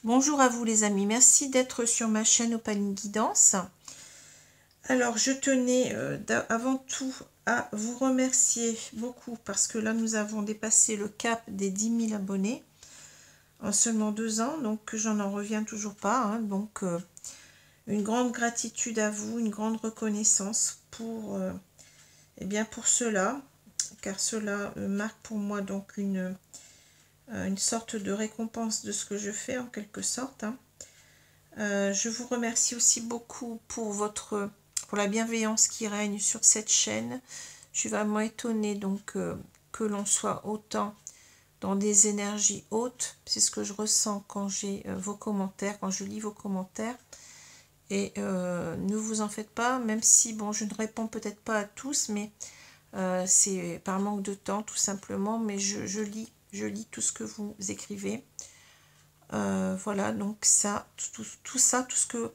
Bonjour à vous les amis, merci d'être sur ma chaîne Opaline Guidance. Alors je tenais avant tout à vous remercier beaucoup parce que là nous avons dépassé le cap des 10 000 abonnés en seulement 2 ans, donc j'en reviens toujours pas, hein. Donc une grande gratitude à vous, une grande reconnaissance pour, pour cela, car cela marque pour moi donc une sorte de récompense de ce que je fais en quelque sorte, hein. Je vous remercie aussi beaucoup pour la bienveillance qui règne sur cette chaîne. Je suis vraiment étonnée donc que l'on soit autant dans des énergies hautes. C'est ce que je ressens quand j'ai vos commentaires, quand je lis vos commentaires. Et ne vous en faites pas, même si bon, je ne réponds peut-être pas à tous, mais c'est par manque de temps tout simplement. Mais je lis tout ce que vous écrivez. Voilà, donc ça, tout ça, tout ce que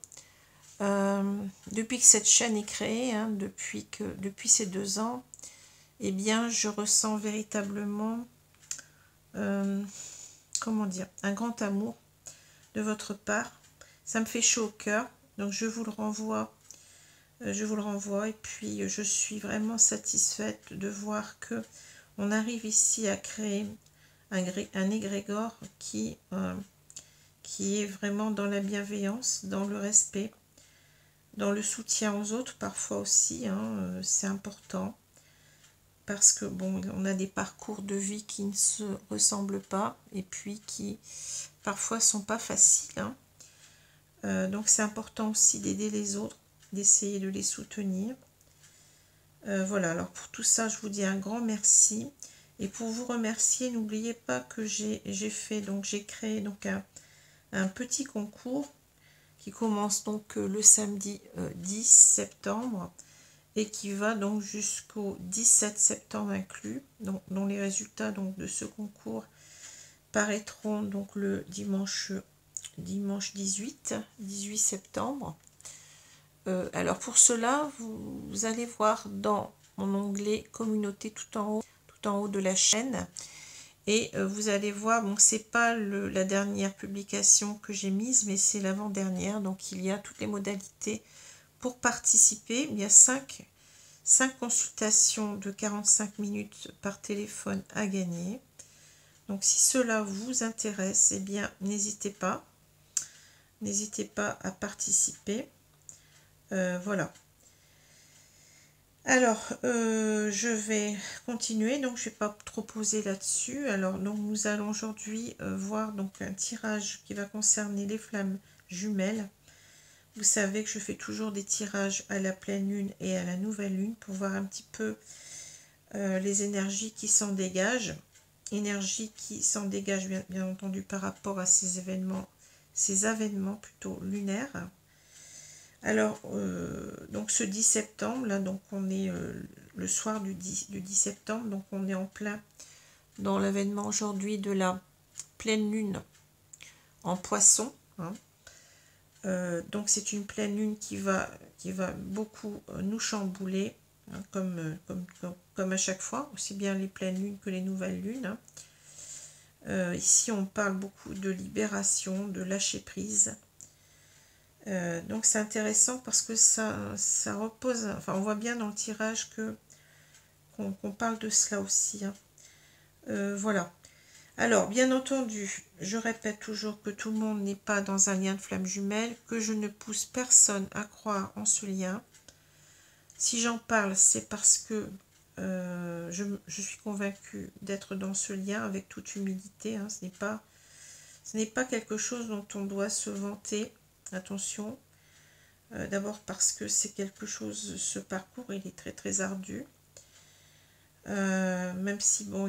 depuis que cette chaîne est créée, hein, depuis ces 2 ans, eh bien, je ressens véritablement, comment dire, un grand amour de votre part. Ça me fait chaud au cœur, donc je vous le renvoie. Et puis je suis vraiment satisfaite de voir que on arrive ici à créer un égrégore qui est vraiment dans la bienveillance, dans le respect, dans le soutien aux autres parfois aussi, hein, c'est important parce que bon, on a des parcours de vie qui ne se ressemblent pas et puis qui parfois sont pas faciles, hein. Donc c'est important aussi d'aider les autres, d'essayer de les soutenir. Voilà, alors pour tout ça je vous dis un grand merci, et pour vous remercier, n'oubliez pas que j'ai créé donc un petit concours qui commence donc le samedi 10 septembre et qui va donc jusqu'au 17 septembre inclus, donc, dont les résultats donc, de ce concours paraîtront donc le dimanche 18 septembre. Alors pour cela, vous allez voir dans mon onglet communauté tout en haut de la chaîne, et vous allez voir, bon, c'est pas la dernière publication que j'ai mise, mais c'est l'avant-dernière, donc il y a toutes les modalités pour participer. Il y a 5 consultations de 45 minutes par téléphone à gagner. Donc si cela vous intéresse, eh bien n'hésitez pas à participer. Voilà. Alors, je vais continuer, donc je ne vais pas trop poser là-dessus. Alors, donc nous allons aujourd'hui voir donc un tirage qui va concerner les flammes jumelles. Vous savez que je fais toujours des tirages à la pleine lune et à la nouvelle lune pour voir un petit peu les énergies qui s'en dégagent. Énergies qui s'en dégagent bien entendu par rapport à ces avènements plutôt lunaires. Alors, donc ce 10 septembre, là, donc on est le soir du 10 septembre, donc on est en plein dans l'avènement aujourd'hui de la pleine lune en poisson, hein. Donc c'est une pleine lune qui va beaucoup nous chambouler, hein, comme à chaque fois, aussi bien les pleines lunes que les nouvelles lunes, hein. Ici on parle beaucoup de libération, de lâcher prise. Donc c'est intéressant parce que ça repose, enfin on voit bien dans le tirage qu'on parle de cela aussi, hein. Voilà. Alors bien entendu, je répète toujours que tout le monde n'est pas dans un lien de flamme jumelle, que je ne pousse personne à croire en ce lien. Si j'en parle, c'est parce que je suis convaincue d'être dans ce lien avec toute humilité, hein. Ce n'est pas quelque chose dont on doit se vanter, attention. D'abord parce que c'est quelque chose, ce parcours, il est très très ardu. Même si bon,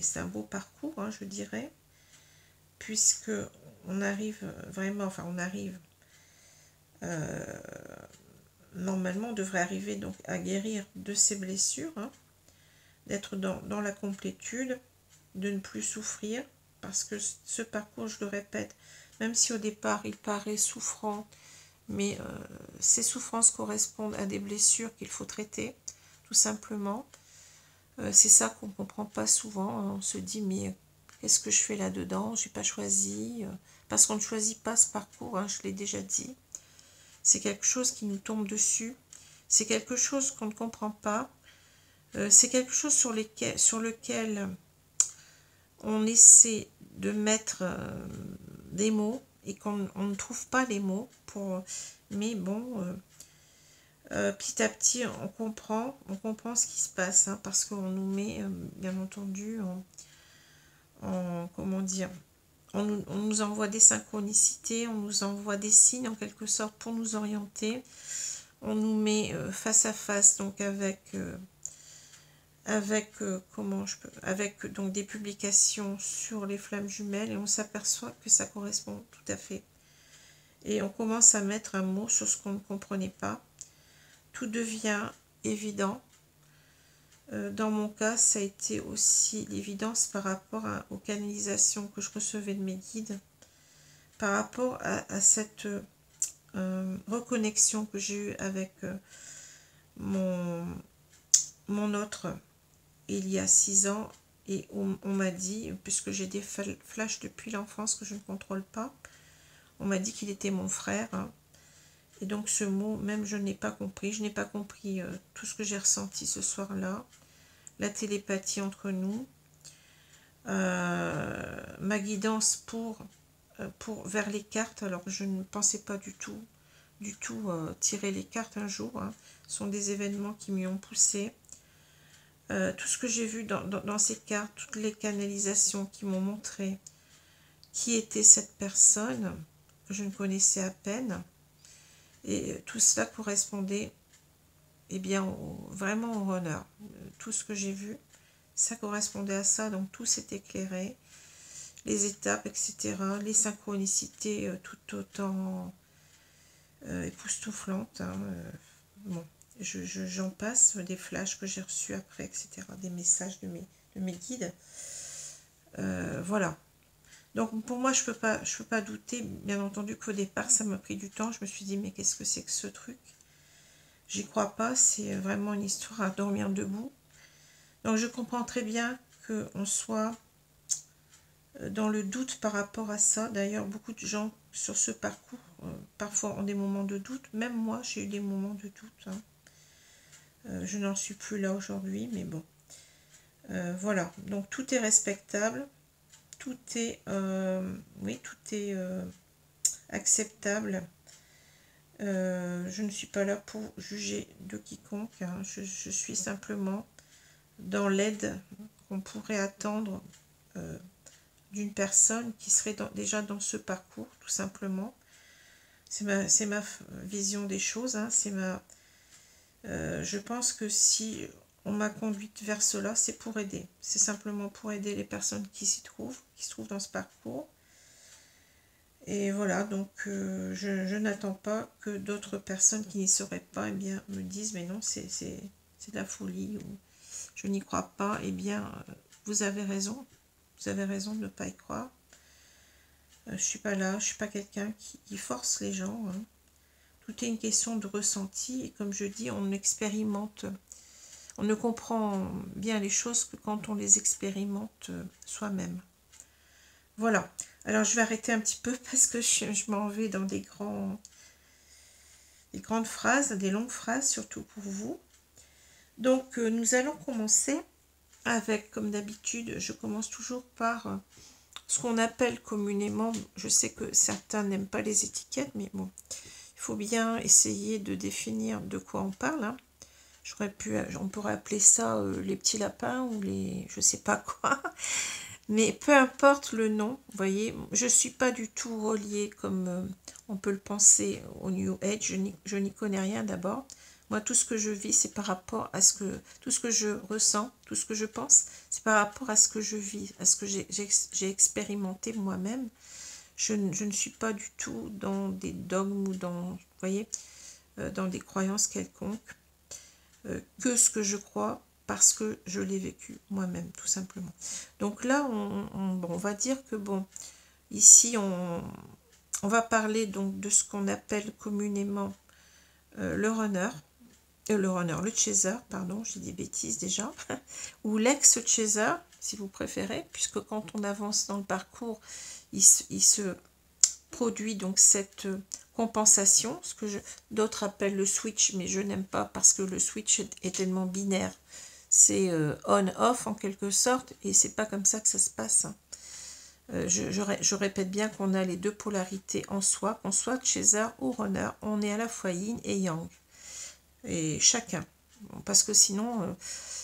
c'est un beau parcours, hein, je dirais, puisque on arrive vraiment, enfin on arrive, normalement on devrait arriver donc à guérir de ses blessures, hein, d'être dans la complétude, de ne plus souffrir, parce que ce parcours, je le répète, même si au départ il paraît souffrant, mais ces souffrances correspondent à des blessures qu'il faut traiter, tout simplement. C'est ça qu'on ne comprend pas souvent, hein. On se dit, mais qu'est-ce que je fais là-dedans? Je n'ai pas choisi, parce qu'on ne choisit pas ce parcours, hein, je l'ai déjà dit. C'est quelque chose qui nous tombe dessus, c'est quelque chose qu'on ne comprend pas, c'est quelque chose sur lequel on essaie de mettre des mots et qu'on ne trouve pas les mots pour... Mais bon, petit à petit, on comprend ce qui se passe, hein, parce qu'on nous met, bien entendu, comment dire, on nous envoie des synchronicités, on nous envoie des signes en quelque sorte pour nous orienter. On nous met face à face donc avec donc des publications sur les flammes jumelles et on s'aperçoit que ça correspond tout à fait. Et on commence à mettre un mot sur ce qu'on ne comprenait pas. Tout devient évident. Dans mon cas, ça a été aussi l'évidence par rapport aux canalisations que je recevais de mes guides, par rapport à cette reconnexion que j'ai eue avec mon autre il y a 6 ans, et on m'a dit, puisque j'ai des flashs depuis l'enfance que je ne contrôle pas, on m'a dit qu'il était mon frère, hein. Et donc ce mot, même je n'ai pas compris, tout ce que j'ai ressenti ce soir-là, la télépathie entre nous, ma guidance vers les cartes, alors je ne pensais pas du tout tirer les cartes un jour, hein. Ce sont des événements qui m'y ont poussé. Tout ce que j'ai vu dans ces cartes, toutes les canalisations qui m'ont montré qui était cette personne que je ne connaissais à peine, et tout cela correspondait bien vraiment au runner. Tout ce que j'ai vu, ça correspondait à ça, donc tout s'est éclairé, les étapes, etc., les synchronicités tout autant époustouflantes, hein, bon. J'en passe, des flashs que j'ai reçus après, etc., des messages de mes guides. Voilà. Donc pour moi, je peux pas douter, bien entendu qu'au départ, ça m'a pris du temps. Je me suis dit, mais qu'est-ce que c'est que ce truc? J'y crois pas, c'est vraiment une histoire à dormir debout. Donc je comprends très bien qu'on soit dans le doute par rapport à ça. D'ailleurs, beaucoup de gens sur ce parcours, parfois ont des moments de doute. Même moi, j'ai eu des moments de doute, hein. Je n'en suis plus là aujourd'hui, mais bon. Voilà, donc tout est respectable, tout est, acceptable. Je ne suis pas là pour juger de quiconque, hein. Je suis simplement dans l'aide qu'on pourrait attendre d'une personne qui serait déjà dans ce parcours, tout simplement. C'est ma vision des choses, hein, je pense que si on m'a conduite vers cela, c'est pour aider. C'est simplement pour aider les personnes qui se trouvent dans ce parcours. Et voilà, donc je n'attends pas que d'autres personnes qui n'y seraient pas, bien, me disent, mais non, c'est de la folie, ou je n'y crois pas. Eh bien, vous avez raison. Vous avez raison de ne pas y croire. Je ne suis pas là, je ne suis pas quelqu'un qui force les gens, hein. Tout est une question de ressenti, et comme je dis, on expérimente, on ne comprend bien les choses que quand on les expérimente soi-même. Voilà, alors je vais arrêter un petit peu parce que je m'en vais dans des grandes phrases, des longues phrases, surtout pour vous. Donc nous allons commencer avec, comme d'habitude, je commence toujours par ce qu'on appelle communément, je sais que certains n'aiment pas les étiquettes, mais bon, il faut bien essayer de définir de quoi on parle, hein. On pourrait appeler ça les petits lapins ou les je sais pas quoi. Mais peu importe le nom, vous voyez, je ne suis pas du tout reliée comme on peut le penser au New Age. Je n'y connais rien d'abord. Moi, tout ce que je vis, c'est par rapport à tout ce que je ressens, tout ce que je pense, c'est par rapport à ce que je vis, à ce que j'ai expérimenté moi-même. Je ne suis pas du tout dans des dogmes ou dans des croyances quelconques. Que ce que je crois parce que je l'ai vécu moi-même, tout simplement. Donc là, on va dire que, bon, ici, on va parler donc de ce qu'on appelle communément le chaser, pardon, j'ai des bêtises déjà, ou l'ex-chaser, si vous préférez, puisque quand on avance dans le parcours, il se produit donc cette compensation, ce que d'autres appellent le switch, mais je n'aime pas parce que le switch est tellement binaire. C'est on-off en quelque sorte, et c'est pas comme ça que ça se passe. Je répète bien qu'on a les deux polarités en soi, qu'on soit chaser ou runner, on est à la fois yin et yang, et chacun, parce que sinon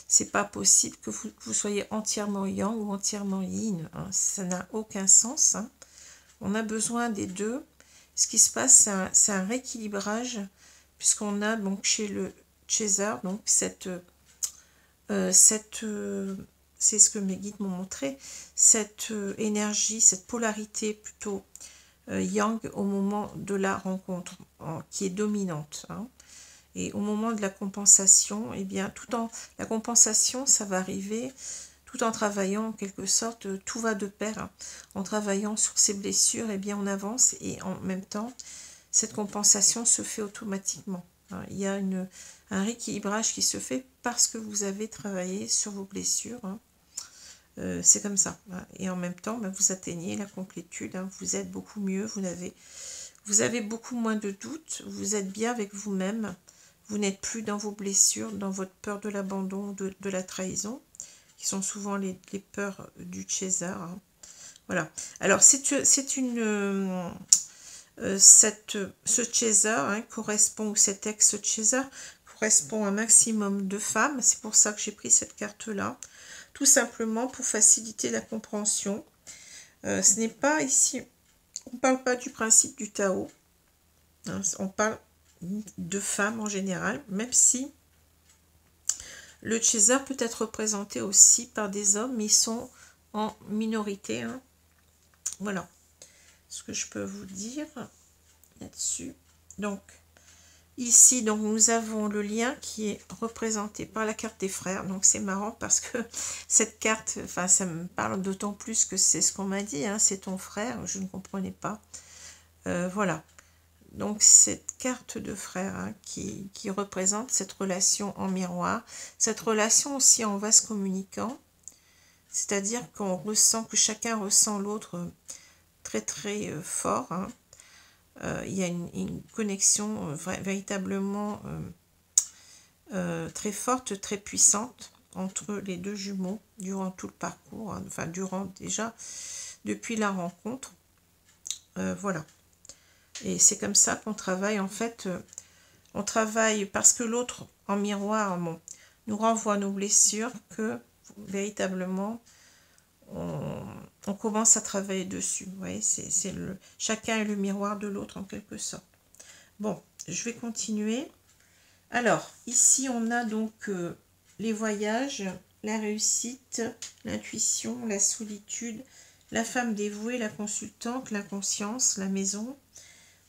c'est pas possible que vous soyez entièrement yang ou entièrement yin, hein. Ça n'a aucun sens, hein. On a besoin des deux. Ce qui se passe, c'est un rééquilibrage, puisqu'on a donc chez le chaser donc c'est ce que mes guides m'ont montré, cette énergie, cette polarité plutôt yang au moment de la rencontre, qui est dominante, hein. Et au moment de la compensation, eh bien, la compensation, ça va arriver tout en travaillant en quelque sorte, tout va de pair, hein. En travaillant sur ses blessures, eh bien, on avance, et en même temps, cette compensation se fait automatiquement, hein. Il y a un rééquilibrage qui se fait parce que vous avez travaillé sur vos blessures, hein. C'est comme ça, hein. Et en même temps, vous atteignez la complétude, hein. Vous êtes beaucoup mieux, vous avez beaucoup moins de doutes, vous êtes bien avec vous-même, vous n'êtes plus dans vos blessures, dans votre peur de l'abandon, de la trahison, qui sont souvent les peurs du chaser, hein. Voilà. Alors, ce chaser, hein, correspond, ou cet ex-chaser correspond à un maximum de femmes. C'est pour ça que j'ai pris cette carte-là. Tout simplement pour faciliter la compréhension. Ce n'est pas ici, on ne parle pas du principe du Tao, hein, on parle de femmes en général, même si le chaser peut être représenté aussi par des hommes, mais ils sont en minorité, hein. Voilà ce que je peux vous dire là-dessus. Donc, ici, donc, nous avons le lien qui est représenté par la carte des frères. Donc, c'est marrant parce que cette carte, enfin, ça me parle d'autant plus que c'est ce qu'on m'a dit, hein, c'est ton frère, je ne comprenais pas. Voilà. Donc, cette carte de frère, hein, qui représente cette relation en miroir, cette relation aussi en vase communicant, c'est-à-dire qu'on ressent, que chacun ressent l'autre très très fort, hein. Il y a une connexion véritablement très forte, très puissante entre les deux jumeaux durant tout le parcours, hein, enfin durant déjà, depuis la rencontre. Voilà. Et c'est comme ça qu'on travaille, en fait, on travaille parce que l'autre en miroir, bon, nous renvoie nos blessures, que véritablement on commence à travailler dessus. Vous voyez, chacun est le miroir de l'autre en quelque sorte. Bon, je vais continuer. Alors, ici on a donc les voyages, la réussite, l'intuition, la solitude, la femme dévouée, la consultante, la conscience, la maison.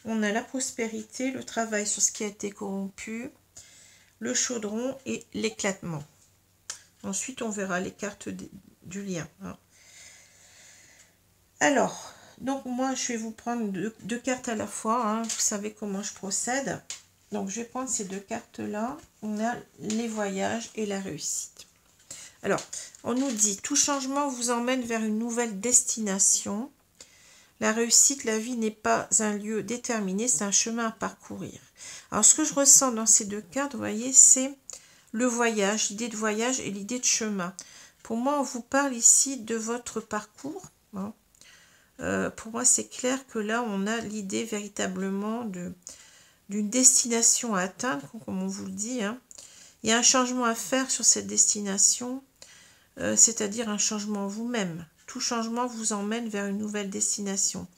On a la prospérité, le travail sur ce qui a été corrompu, le chaudron et l'éclatement. Ensuite, on verra les cartes du lien, hein. Alors, donc moi, je vais vous prendre deux cartes à la fois, hein. Vous savez comment je procède. Donc, je vais prendre ces deux cartes-là. On a les voyages et la réussite. Alors, on nous dit, tout changement vous emmène vers une nouvelle destination. La réussite, la vie n'est pas un lieu déterminé, c'est un chemin à parcourir. Alors, ce que je ressens dans ces deux cartes, vous voyez, c'est le voyage, l'idée de voyage et l'idée de chemin. Pour moi, on vous parle ici de votre parcours, hein. Pour moi, c'est clair que là, on a l'idée véritablement d'une destination à atteindre, comme on vous le dit, hein. Il y a un changement à faire sur cette destination, c'est-à-dire un changement vous-même. Tout changement vous emmène vers une nouvelle destination.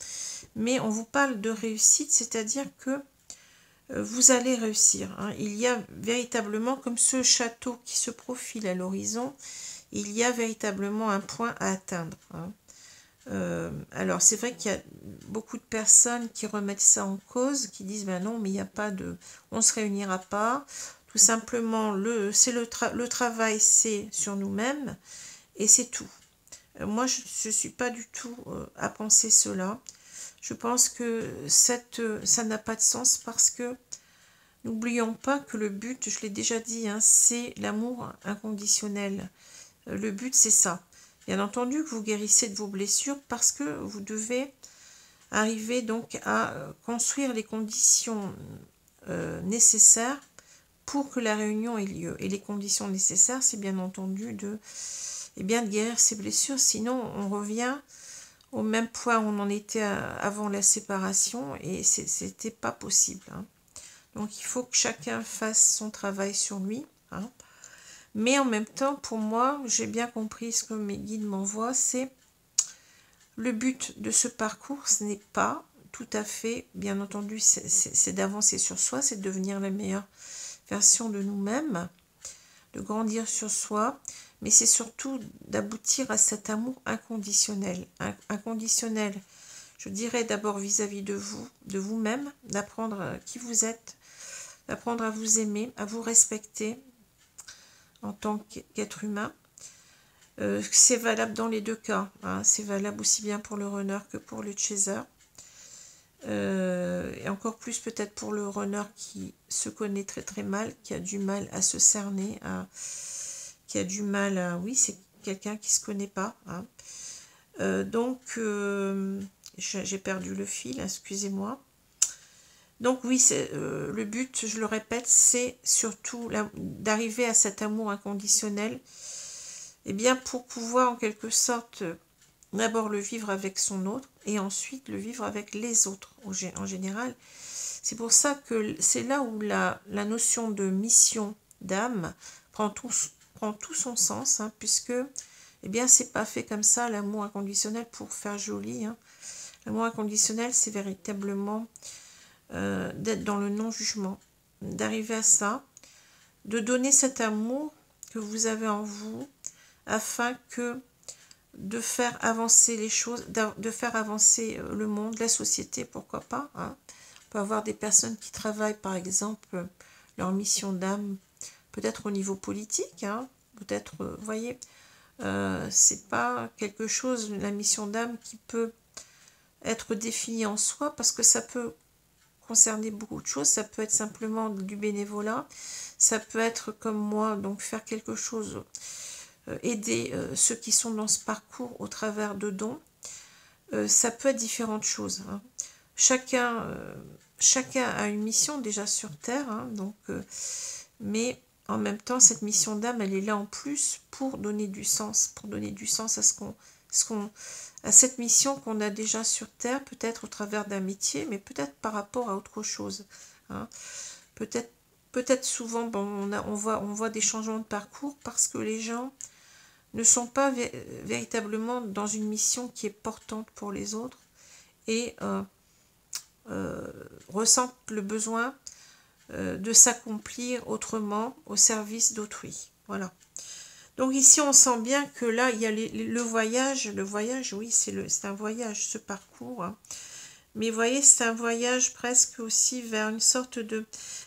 Mais on vous parle de réussite, c'est-à-dire que vous allez réussir, hein. Il y a véritablement, comme ce château qui se profile à l'horizon, il y a véritablement un point à atteindre, hein. Alors c'est vrai qu'il y a beaucoup de personnes qui remettent ça en cause, qui disent ben non, mais il n'y a pas de, on se réunira pas, tout simplement le travail, c'est sur nous-mêmes et c'est tout. Moi je suis pas du tout à penser cela. Je pense que ça n'a pas de sens, parce que n'oublions pas que le but, je l'ai déjà dit, hein, c'est l'amour inconditionnel. Le but, c'est ça. Bien entendu que vous guérissez de vos blessures parce que vous devez arriver donc à construire les conditions nécessaires pour que la réunion ait lieu. Et les conditions nécessaires, c'est bien entendu de guérir ces blessures, sinon on revient au même point où on en était avant la séparation et c'était pas possible. Hein. Donc il faut que chacun fasse son travail sur lui. Hein. Mais en même temps, pour moi, j'ai bien compris ce que mes guides m'envoient, c'est le but de ce parcours, ce n'est pas tout à fait, bien entendu, c'est d'avancer sur soi, c'est de devenir la meilleure version de nous-mêmes, de grandir sur soi, mais c'est surtout d'aboutir à cet amour inconditionnel. Inconditionnel, je dirais d'abord vis-à-vis de vous, de vous-même, d'apprendre qui vous êtes, d'apprendre à vous aimer, à vous respecter en tant qu'être humain. C'est valable dans les deux cas, hein. C'est valable aussi bien pour le runner que pour le chaser. Et encore plus peut-être pour le runner qui se connaît très très mal, qui a du mal à se cerner, qui a du mal à... Oui, c'est quelqu'un qui ne se connaît pas. Hein. J'ai perdu le fil, excusez-moi. Donc oui, le but, je le répète, c'est surtout d'arriver à cet amour inconditionnel, et bien pour pouvoir en quelque sorte d'abord le vivre avec son autre et ensuite le vivre avec les autres en général. C'est pour ça que c'est là où la notion de mission d'âme prend tout son sens, hein, puisque c'est pas fait comme ça l'amour inconditionnel pour faire joli. Hein. L'amour inconditionnel, c'est véritablement d'être dans le non-jugement, d'arriver à ça, de donner cet amour que vous avez en vous, afin que de faire avancer les choses, de faire avancer le monde, la société, pourquoi pas. Hein. On peut avoir des personnes qui travaillent, par exemple, leur mission d'âme, peut-être au niveau politique, hein, peut-être, vous voyez, c'est pas quelque chose, la mission d'âme, qui peut être définie en soi, parce que ça peut concerner beaucoup de choses, ça peut être simplement du bénévolat, ça peut être comme moi, donc faire quelque chose, aider ceux qui sont dans ce parcours au travers de dons, ça peut être différentes choses. Hein. Chacun a une mission déjà sur Terre, hein, mais en même temps, cette mission d'âme, elle est là en plus pour donner du sens, à cette mission qu'on a déjà sur Terre, peut-être au travers d'un métier, mais peut-être par rapport à autre chose. Hein. Peut-être souvent, bon, on voit des changements de parcours parce que les gens ne sont pas véritablement dans une mission qui est portante pour les autres et ressentent le besoin de s'accomplir autrement au service d'autrui. Voilà. Donc ici, on sent bien que là, il y a le voyage. Le voyage, oui, c'est un voyage, ce parcours. Hein. Mais vous voyez, c'est un voyage presque aussi vers une sorte de...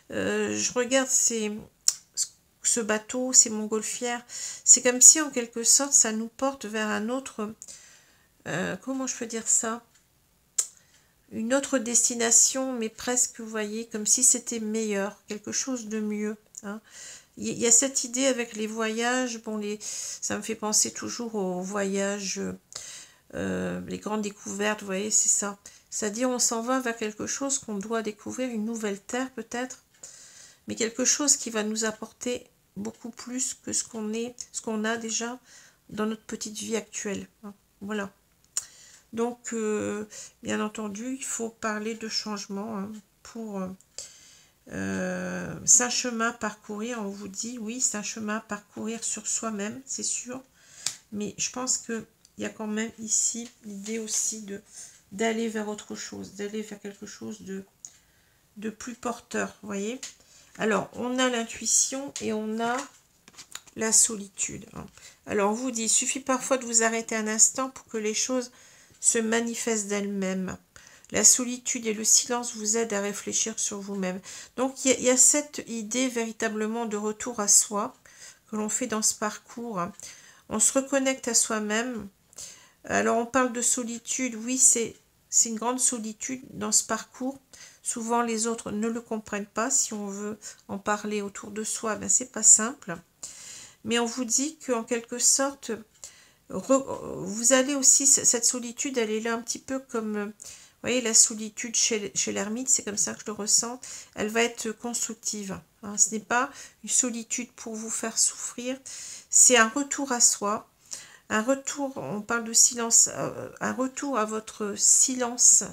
je regarde ce bateau, ces montgolfières. C'est comme si, en quelque sorte, ça nous porte vers un autre... comment je peux dire ça? Une autre destination, mais presque, vous voyez, comme si c'était meilleur, quelque chose de mieux. Hein. Il y a cette idée avec les voyages, bon, ça me fait penser toujours aux voyages, les grandes découvertes, vous voyez, c'est ça. C'est-à-dire, on s'en va vers quelque chose qu'on doit découvrir, une nouvelle terre peut-être, mais quelque chose qui va nous apporter beaucoup plus que ce qu'on a déjà dans notre petite vie actuelle. Hein. Voilà. Donc, bien entendu, il faut parler de changement hein, pour... c'est un chemin à parcourir, on vous dit, oui, c'est un chemin à parcourir sur soi-même, c'est sûr. Mais je pense qu'il y a quand même ici l'idée aussi d'aller vers autre chose, d'aller vers quelque chose de plus porteur, vous voyez. Alors, on a l'intuition et on a la solitude. Alors, on vous dit, il suffit parfois de vous arrêter un instant pour que les choses se manifestent d'elles-mêmes. La solitude et le silence vous aident à réfléchir sur vous-même. Donc, il y a cette idée véritablement de retour à soi que l'on fait dans ce parcours. On se reconnecte à soi-même. Alors, on parle de solitude. Oui, c'est une grande solitude dans ce parcours. Souvent, les autres ne le comprennent pas. Si on veut en parler autour de soi, ben, c'est pas simple. Mais on vous dit qu'en quelque sorte, vous allez aussi, cette solitude, elle est là un petit peu comme, vous voyez, la solitude chez l'ermite, c'est comme ça que je le ressens, elle va être constructive. Hein. Ce n'est pas une solitude pour vous faire souffrir, c'est un retour à soi, un retour, on parle de silence, un retour à votre silence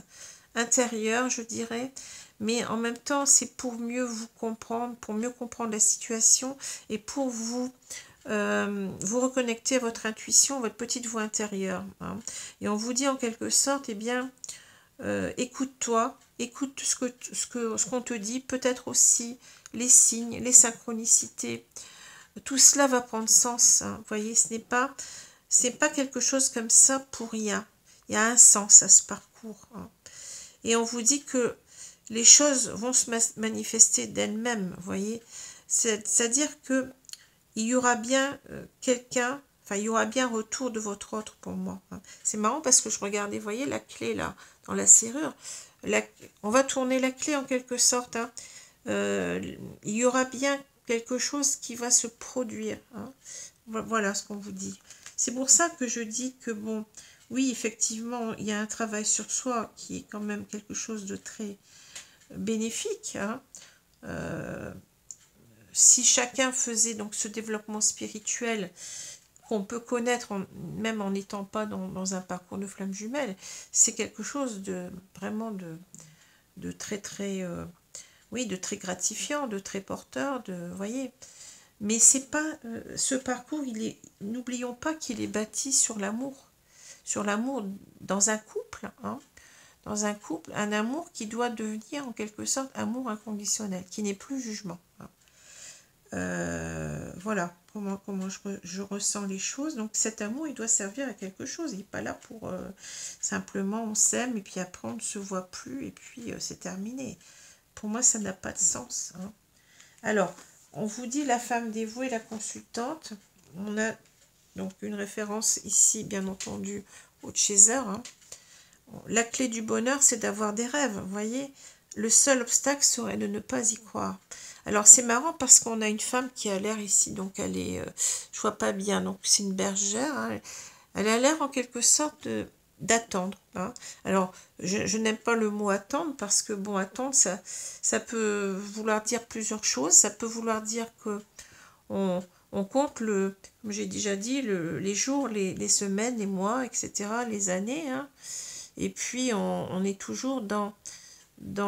intérieur, je dirais, mais en même temps, c'est pour mieux vous comprendre, pour mieux comprendre la situation et pour vous vous reconnecter à votre intuition, votre petite voix intérieure. Hein. Et on vous dit en quelque sorte, eh bien, écoute-toi, écoute ce qu'on te dit, peut-être aussi les signes, les synchronicités. Tout cela va prendre sens. Hein. Vous voyez, c'est pas quelque chose comme ça pour rien. Il y a un sens à ce parcours. Hein. Et on vous dit que les choses vont se manifester d'elles-mêmes. Vous voyez, c'est-à-dire que il y aura bien quelqu'un, enfin il y aura bien un retour de votre autre pour moi. Hein. C'est marrant parce que je regardais, vous voyez la clé là, dans la serrure, on va tourner la clé en quelque sorte. Hein. Il y aura bien quelque chose qui va se produire. Hein. Voilà ce qu'on vous dit. C'est pour ça que je dis que bon, oui effectivement, il y a un travail sur soi qui est quand même quelque chose de très bénéfique. Hein. Si chacun faisait donc ce développement spirituel qu'on peut connaître même en n'étant pas dans un parcours de flammes jumelles, c'est quelque chose de vraiment de très très oui, de très gratifiant, de très porteur, vous voyez. Mais c'est pas ce parcours, n'oublions pas qu'il est bâti sur l'amour dans un couple, hein, dans un couple, un amour qui doit devenir en quelque sorte amour inconditionnel, qui n'est plus jugement. Hein. Voilà comment je ressens les choses. Donc cet amour, il doit servir à quelque chose. Il n'est pas là pour simplement on s'aime et puis après on ne se voit plus et puis c'est terminé. Pour moi, ça n'a pas de sens. Hein. Alors, on vous dit la femme dévouée, la consultante. On a donc une référence ici, bien entendu, au Chaser. Hein. La clé du bonheur, c'est d'avoir des rêves. Vous voyez, le seul obstacle serait de ne pas y croire. Alors c'est marrant parce qu'on a une femme qui a l'air ici, donc elle est, je vois pas bien, donc c'est une bergère, hein, elle a l'air en quelque sorte d'attendre. Hein. Alors je n'aime pas le mot attendre parce que bon, attendre, ça peut vouloir dire plusieurs choses, ça peut vouloir dire que on compte, comme j'ai déjà dit, les jours, les semaines, les mois, etc., les années, hein, et puis on est toujours dans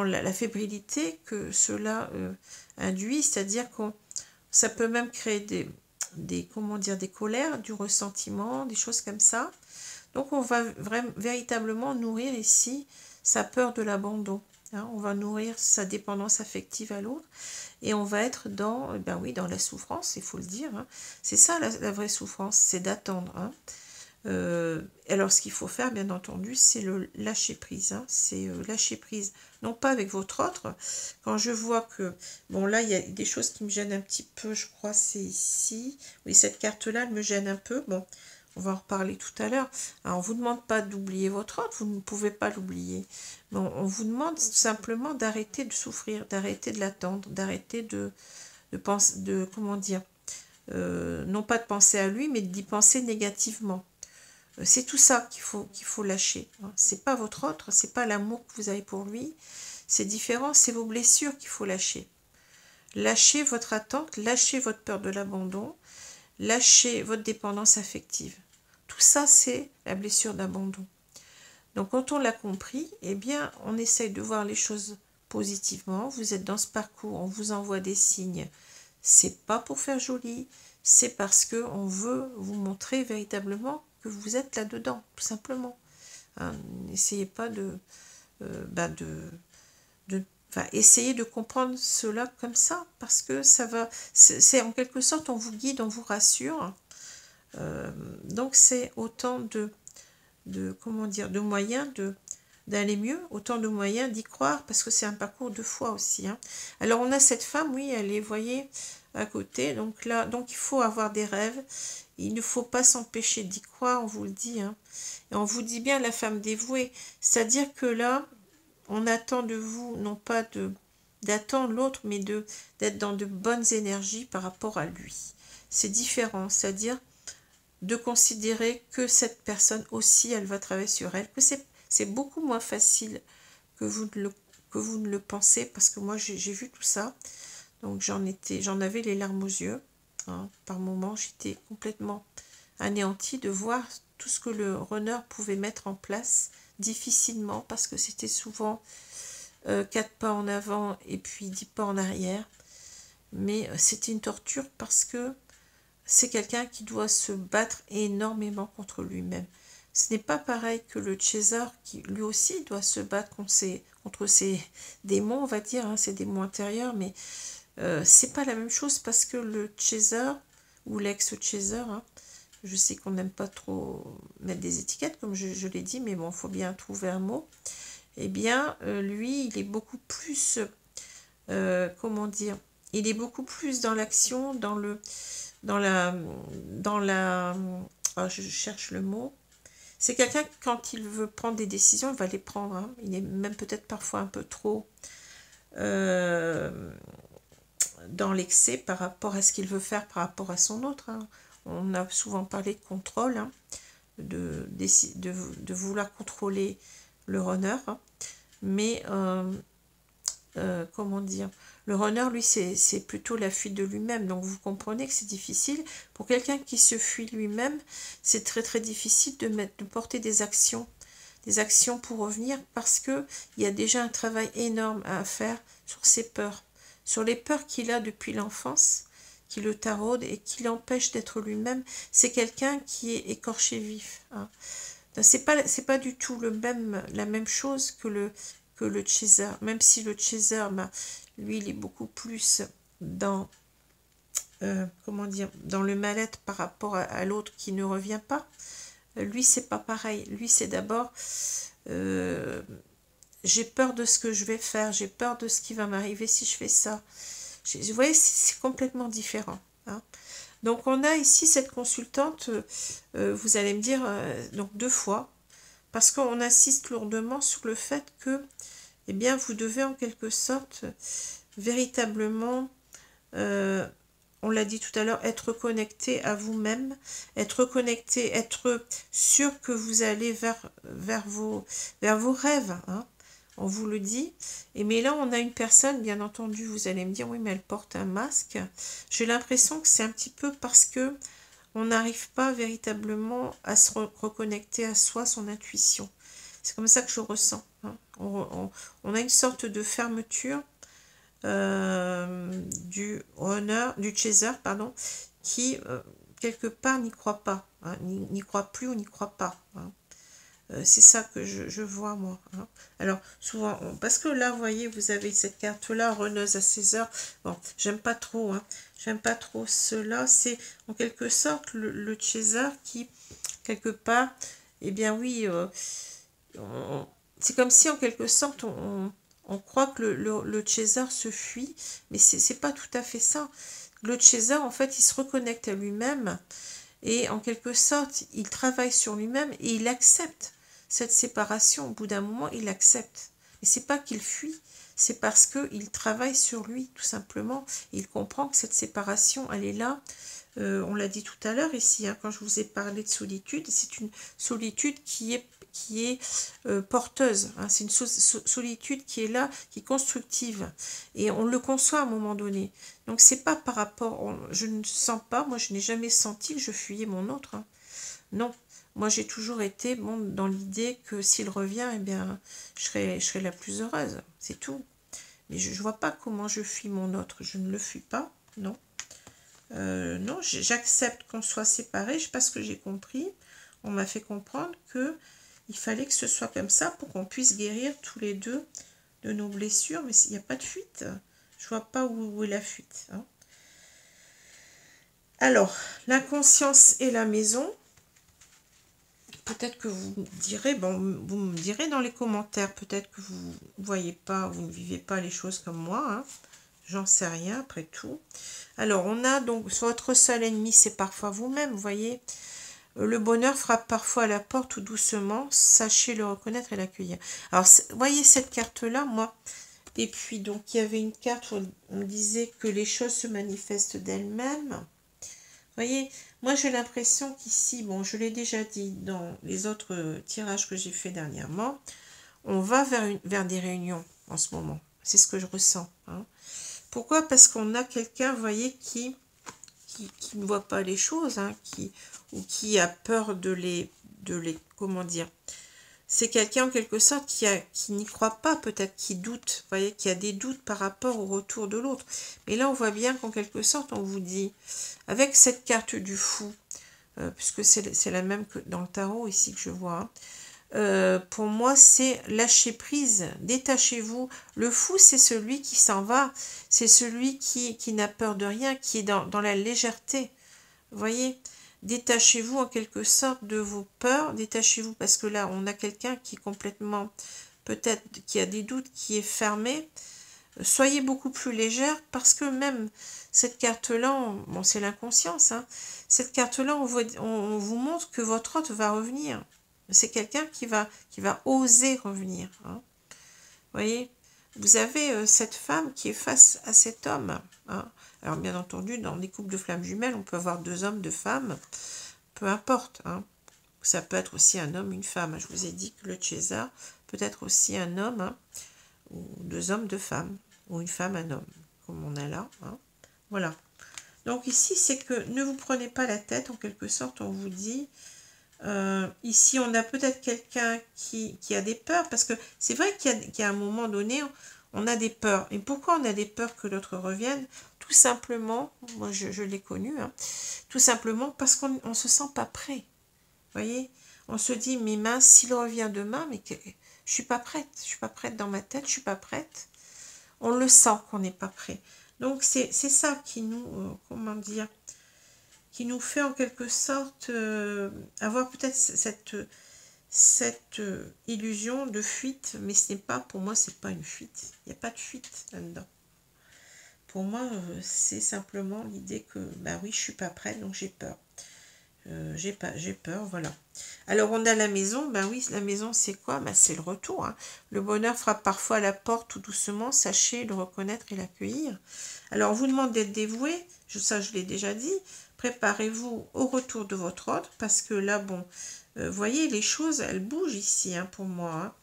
la fébrilité que cela induit, c'est-à-dire que ça peut même créer comment dire, des colères, du ressentiment, des choses comme ça. Donc on va véritablement nourrir ici sa peur de l'abandon. Hein, on va nourrir sa dépendance affective à l'autre et on va être dans, ben oui, dans la souffrance, il faut le dire. Hein. C'est ça la vraie souffrance, c'est d'attendre. Hein. Alors ce qu'il faut faire bien entendu c'est le lâcher prise, hein. C'est lâcher prise non pas avec votre autre, quand je vois que bon là il y a des choses qui me gênent un petit peu, je crois c'est ici, oui cette carte là elle me gêne un peu, bon on va en reparler tout à l'heure. Alors on vous demande pas d'oublier votre autre, vous ne pouvez pas l'oublier, bon, on vous demande simplement d'arrêter de souffrir, d'arrêter de l'attendre, d'arrêter de penser, comment dire, non pas de penser à lui mais d'y penser négativement. C'est tout ça qu'il faut lâcher. C'est pas votre autre, c'est pas l'amour que vous avez pour lui. C'est différent, c'est vos blessures qu'il faut lâcher. Lâchez votre attente, lâchez votre peur de l'abandon, lâchez votre dépendance affective. Tout ça, c'est la blessure d'abandon. Donc quand on l'a compris, eh bien, on essaye de voir les choses positivement. Vous êtes dans ce parcours, on vous envoie des signes. C'est pas pour faire joli, c'est parce qu'on veut vous montrer véritablement que vous êtes là-dedans, tout simplement. Hein, n'essayez pas essayez de comprendre cela comme ça, parce que ça va, c'est en quelque sorte, on vous guide, on vous rassure. Donc c'est autant comment dire, de moyens d'aller mieux, autant de moyens d'y croire, parce que c'est un parcours de foi aussi. Hein. Alors on a cette femme, oui, elle est, voyez, à côté, donc là, donc il faut avoir des rêves, il ne faut pas s'empêcher d'y croire, on vous le dit, hein. Et on vous dit bien la femme dévouée, c'est-à-dire que là, on attend de vous, non pas d'attendre l'autre, mais d'être dans de bonnes énergies par rapport à lui. C'est différent, c'est-à-dire de considérer que cette personne aussi, elle va travailler sur elle, que c'est beaucoup moins facile que vous ne le pensez, parce que moi j'ai vu tout ça, donc j'en avais les larmes aux yeux, hein. Par moments j'étais complètement anéantie de voir tout ce que le runner pouvait mettre en place difficilement, parce que c'était souvent 4 pas en avant et puis 10 pas en arrière, mais c'était une torture parce que c'est quelqu'un qui doit se battre énormément contre lui-même. Ce n'est pas pareil que le chaser qui lui aussi doit se battre contre ses démons, on va dire, hein, ses démons intérieurs, mais c'est pas la même chose, parce que le chaser ou l'ex-chaser, hein, je sais qu'on n'aime pas trop mettre des étiquettes comme je l'ai dit, mais bon, il faut bien trouver un mot. Eh bien, lui, il est beaucoup plus, comment dire, il est beaucoup plus dans l'action, oh, je cherche le mot. C'est quelqu'un, quand il veut prendre des décisions, il va les prendre, hein. Il est même peut-être parfois un peu trop dans l'excès par rapport à ce qu'il veut faire par rapport à son autre, hein. On a souvent parlé de contrôle, hein, de vouloir contrôler le runner, hein. Mais comment dire, le runner, lui, c'est plutôt la fuite de lui-même. Donc vous comprenez que c'est difficile. Pour quelqu'un qui se fuit lui-même, c'est très très difficile de porter des actions pour revenir, parce qu'il y a déjà un travail énorme à faire sur ses peurs, sur les peurs qu'il a depuis l'enfance, qui le taraudent et qui l'empêchent d'être lui-même. C'est quelqu'un qui est écorché vif, hein. C'est pas du tout la même chose que le chaser, même si le chaser, lui, il est beaucoup plus dans, comment dire, dans le mal-être par rapport à l'autre qui ne revient pas. Lui, c'est pas pareil. Lui, c'est d'abord, j'ai peur de ce que je vais faire, j'ai peur de ce qui va m'arriver si je fais ça. Vous voyez, c'est complètement différent, hein. Donc, on a ici cette consultante, vous allez me dire, donc 2 fois, parce qu'on insiste lourdement sur le fait que, eh bien, vous devez en quelque sorte, véritablement, on l'a dit tout à l'heure, être connecté à vous-même, être connecté, être sûr que vous allez vers vos rêves, hein. On vous le dit. Et mais là, on a une personne, bien entendu, vous allez me dire, oui, mais elle porte un masque. J'ai l'impression que c'est un petit peu parce que on n'arrive pas véritablement à se reconnecter à soi, son intuition. C'est comme ça que je ressens, hein. On a une sorte de fermeture du chaser, pardon, qui quelque part n'y croit pas, hein, n'y croit plus ou n'y croit pas, hein. C'est ça que je vois moi, hein. Alors souvent, parce que là, vous voyez, vous avez cette carte-là, runneuse à 16 heures. Bon, j'aime pas trop, hein. J'aime pas trop cela. C'est en quelque sorte le chaser qui, quelque part, eh bien oui, c'est comme si en quelque sorte on croit que le chaser se fuit, mais c'est pas tout à fait ça. Le chaser, en fait, il se reconnecte à lui-même et en quelque sorte, il travaille sur lui-même et il accepte cette séparation. Au bout d'un moment, il accepte. Et c'est pas qu'il fuit, c'est parce qu'il travaille sur lui, tout simplement. Il comprend que cette séparation, elle est là. On l'a dit tout à l'heure ici, hein, quand je vous ai parlé de solitude, c'est une solitude qui est porteuse, hein. C'est une solitude qui est là, qui est constructive, et on le conçoit à un moment donné. Donc c'est pas par rapport, je ne sens pas, moi je n'ai jamais senti que je fuyais mon autre, hein. Non, moi j'ai toujours été dans l'idée que s'il revient, eh bien je serai la plus heureuse, c'est tout. Mais je vois pas comment je fuis mon autre, je ne le fuis pas, non. Non, j'accepte qu'on soit séparés, parce que j'ai compris, on m'a fait comprendre que il fallait que ce soit comme ça pour qu'on puisse guérir tous les deux de nos blessures, mais il n'y a pas de fuite. Je vois pas où est la fuite, hein. Alors, l'inconscience et la maison, peut-être que vous direz, vous me direz dans les commentaires, peut-être que vous ne voyez pas, vous ne vivez pas les choses comme moi, hein. J'en sais rien après tout. Alors, on a donc, sur votre seul ennemi, c'est parfois vous-même, vous voyez. Le bonheur frappe parfois à la porte tout doucement. Sachez le reconnaître et l'accueillir. Alors, vous voyez cette carte-là, moi. Et puis, donc, il y avait une carte où on disait que les choses se manifestent d'elles-mêmes. Voyez, moi j'ai l'impression qu'ici, bon, je l'ai déjà dit dans les autres tirages que j'ai fait dernièrement, on va vers des réunions en ce moment. C'est ce que je ressens. Hein. Pourquoi? Parce qu'on a quelqu'un, vous voyez, qui ne voit pas les choses, hein, ou qui a peur comment dire, c'est quelqu'un en quelque sorte qui n'y croit pas, peut-être qui doute, vous voyez, qui a des doutes par rapport au retour de l'autre. Mais là, on voit bien qu'en quelque sorte, on vous dit, avec cette carte du fou, puisque c'est la même que dans le tarot ici que je vois, hein, pour moi, c'est lâcher prise, détachez-vous. Le fou, c'est celui qui s'en va, c'est celui qui n'a peur de rien, qui est dans la légèreté. Vous voyez, détachez-vous en quelque sorte de vos peurs, détachez-vous parce que là, on a quelqu'un qui est complètement, peut-être, qui a des doutes, qui est fermé. Soyez beaucoup plus légère parce que même cette carte-là, bon, c'est l'inconscience, hein, cette carte-là, on vous montre que votre hôte va revenir. C'est quelqu'un qui va oser revenir. Hein. Vous voyez, vous avez cette femme qui est face à cet homme. Hein. Alors bien entendu, dans des couples de flammes jumelles, on peut avoir 2 hommes, 2 femmes, peu importe. Hein. Ça peut être aussi un homme, une femme. Je vous ai dit que le César peut être aussi un homme, hein, ou 2 hommes, 2 femmes, ou une femme, un homme, comme on a là. Hein. Voilà. Donc ici, c'est que ne vous prenez pas la tête, en quelque sorte, on vous dit... ici, on a peut-être quelqu'un qui a des peurs, parce que c'est vrai qu'à un moment donné, on a des peurs. Et pourquoi on a des peurs que l'autre revienne? Tout simplement, moi je l'ai connu, hein, tout simplement parce qu'on ne se sent pas prêt. Vous voyez? On se dit, mais mince, s'il revient demain, mais je suis pas prête. Je suis pas prête dans ma tête, je suis pas prête. On le sent qu'on n'est pas prêt. Donc c'est ça qui nous, comment dire, qui nous fait en quelque sorte avoir peut-être cette illusion de fuite, mais ce n'est pas, pour moi, c'est pas une fuite. Il n'y a pas de fuite là-dedans. Pour moi, c'est simplement l'idée que, bah oui, je suis pas prête, donc j'ai peur. J'ai peur, voilà. Alors, on a la maison, ben oui, la maison, c'est quoi? Ben, c'est le retour. Hein. Le bonheur frappe parfois à la porte tout doucement, sachez le reconnaître et l'accueillir. Alors, on vous demande d'être dévoué, ça je l'ai déjà dit, préparez-vous au retour de votre ordre, parce que là, bon, voyez, les choses, elles bougent ici, hein, pour moi. Hein.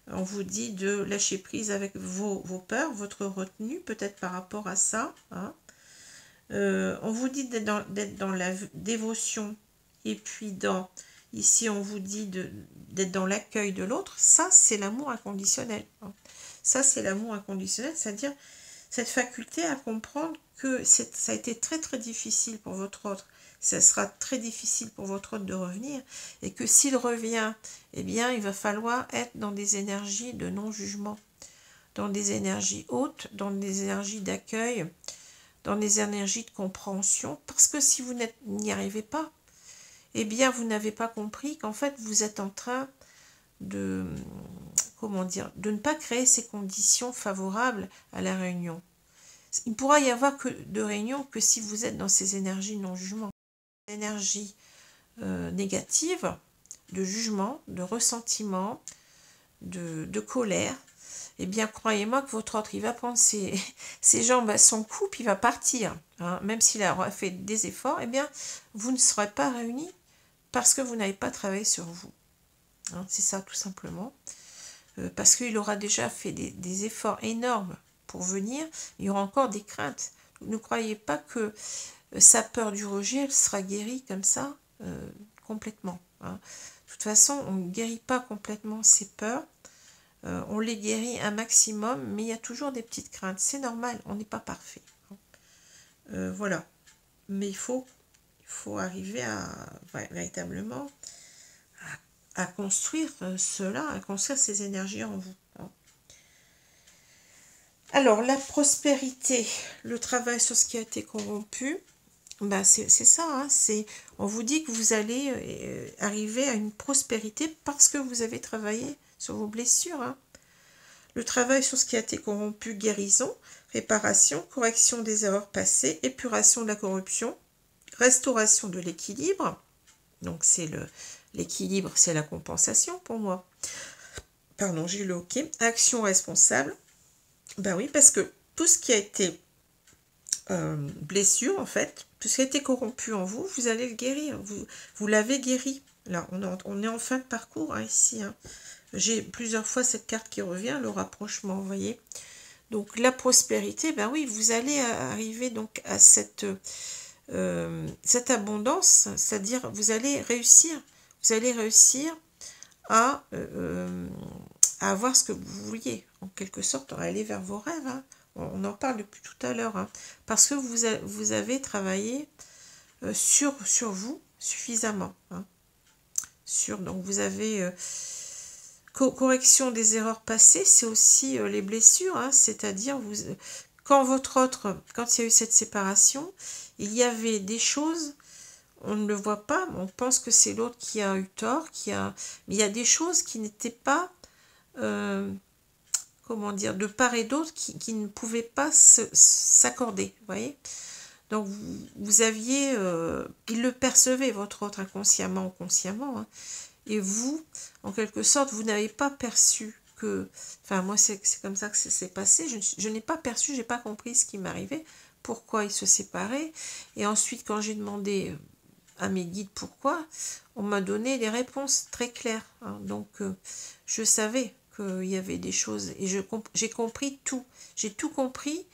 On vous dit de lâcher prise avec vos peurs, votre retenue, peut-être par rapport à ça. Hein. On vous dit d'être dans la dévotion, et puis ici on vous dit d'être dans l'accueil de l'autre. Ça, c'est l'amour inconditionnel. Hein. Ça, c'est l'amour inconditionnel, c'est-à-dire cette faculté à comprendre que ça a été très très difficile pour votre autre. Ça sera très difficile pour votre autre de revenir, et que s'il revient, eh bien, il va falloir être dans des énergies de non-jugement, dans des énergies hautes, dans des énergies d'accueil, dans des énergies de compréhension, parce que si vous n'y arrivez pas, eh bien, vous n'avez pas compris qu'en fait, vous êtes en train de, comment dire, de ne pas créer ces conditions favorables à la réunion. Il ne pourra y avoir que de réunion que si vous êtes dans ces énergies non-jugement, énergies négatives, de jugement, de ressentiment, de colère. Eh bien, croyez-moi que votre autre, il va prendre ses jambes à son cou, puis il va partir. Hein. Même s'il aura fait des efforts, eh bien, vous ne serez pas réunis parce que vous n'avez pas travaillé sur vous. Hein, c'est ça, tout simplement. Parce qu'il aura déjà fait des efforts énormes pour venir. Il y aura encore des craintes. Ne croyez pas que sa peur du rejet, elle sera guérie comme ça, complètement. Hein. De toute façon, on ne guérit pas complètement ses peurs. On les guérit un maximum, mais il y a toujours des petites craintes. C'est normal, on n'est pas parfait. Voilà. Mais il faut arriver à véritablement à construire cela, à construire ces énergies en vous. Hein. Alors, la prospérité, le travail sur ce qui a été corrompu, ben c'est ça. Hein, on vous dit que vous allez arriver à une prospérité parce que vous avez travaillé sur vos blessures. Hein. Le travail sur ce qui a été corrompu, guérison, réparation, correction des erreurs passées, épuration de la corruption, restauration de l'équilibre. Donc c'est l'équilibre, c'est la compensation pour moi. Pardon, j'ai eu le OK. Action responsable. Ben oui, parce que tout ce qui a été blessure, en fait, tout ce qui a été corrompu en vous, vous allez le guérir. Vous l'avez guéri. Là, on est en fin de parcours, hein, ici. Hein. J'ai plusieurs fois cette carte qui revient, le rapprochement, vous voyez. Donc, la prospérité, ben oui, vous allez arriver donc à cette abondance, c'est-à-dire vous allez réussir. Vous allez réussir à avoir ce que vous vouliez, en quelque sorte, à aller vers vos rêves. Hein. On en parle depuis tout à l'heure, hein, parce que vous avez travaillé sur vous suffisamment. Hein, donc vous avez correction des erreurs passées, c'est aussi les blessures, hein, c'est-à-dire quand il y a eu cette séparation, il y avait des choses, on ne le voit pas, on pense que c'est l'autre qui a eu tort, mais il y a des choses qui n'étaient pas comment dire, de part et d'autre qui ne pouvaient pas s'accorder, vous voyez. Donc vous aviez, il le percevait, votre autre, inconsciemment ou consciemment, hein, et vous, en quelque sorte, vous n'avez pas perçu que, enfin moi c'est comme ça que ça s'est passé, je n'ai pas perçu, j'ai pas compris ce qui m'arrivait, pourquoi ils se séparaient, et ensuite quand j'ai demandé à mes guides pourquoi, on m'a donné des réponses très claires, hein, donc je savais qu'il y avait des choses, et j'ai compris tout, j'ai tout compris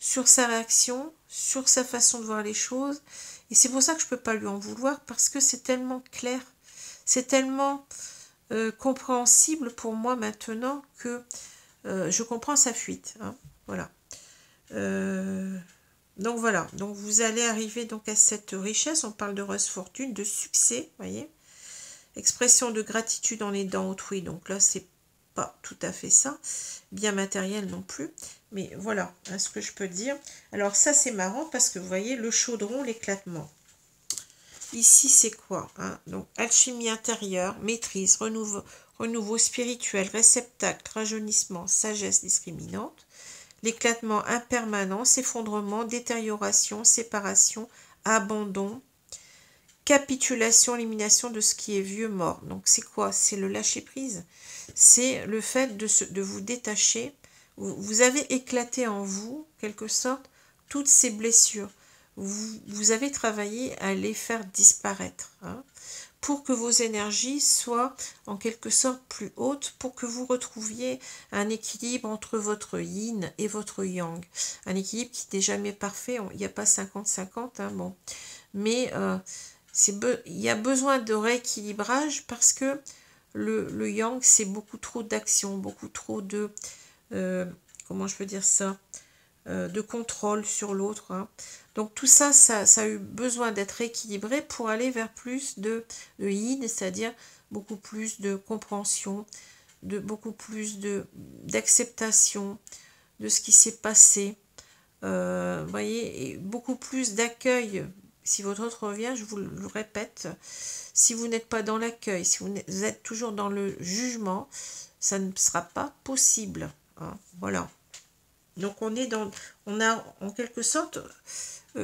sur sa réaction, sur sa façon de voir les choses, et c'est pour ça que je ne peux pas lui en vouloir, parce que c'est tellement clair, c'est tellement compréhensible pour moi maintenant que je comprends sa fuite, hein, voilà. Donc voilà, donc vous allez arriver donc à cette richesse, on parle d'heureuse fortune, de succès, voyez, expression de gratitude en aidant autrui, donc là c'est pas tout à fait ça, bien matériel non plus, mais voilà hein, ce que je peux dire. Alors ça c'est marrant parce que vous voyez le chaudron, l'éclatement. Ici c'est quoi hein, donc alchimie intérieure, maîtrise, renouveau spirituel, réceptacle, rajeunissement, sagesse discriminante. L'éclatement impermanent, s'effondrement, détérioration, séparation, abandon, capitulation, élimination de ce qui est vieux, mort. Donc c'est quoi? C'est le lâcher-prise. C'est le fait de vous détacher. Vous avez éclaté en vous, quelque sorte, toutes ces blessures. Vous avez travaillé à les faire disparaître. Hein, pour que vos énergies soient en quelque sorte plus hautes, pour que vous retrouviez un équilibre entre votre yin et votre yang. Un équilibre qui n'est jamais parfait, il n'y a pas 50-50, hein, bon. Mais il y a besoin de rééquilibrage parce que le yang, c'est beaucoup trop d'action, beaucoup trop de... comment je peux dire ça de contrôle sur l'autre. Hein. Donc tout ça, ça a eu besoin d'être équilibré pour aller vers plus de yin, c'est-à-dire beaucoup plus de compréhension, beaucoup plus d'acceptation de ce qui s'est passé. Voyez, et beaucoup plus d'accueil. Si votre autre revient, je vous le répète, si vous n'êtes pas dans l'accueil, si vous êtes toujours dans le jugement, ça ne sera pas possible. Hein. Voilà. Donc on a en quelque sorte,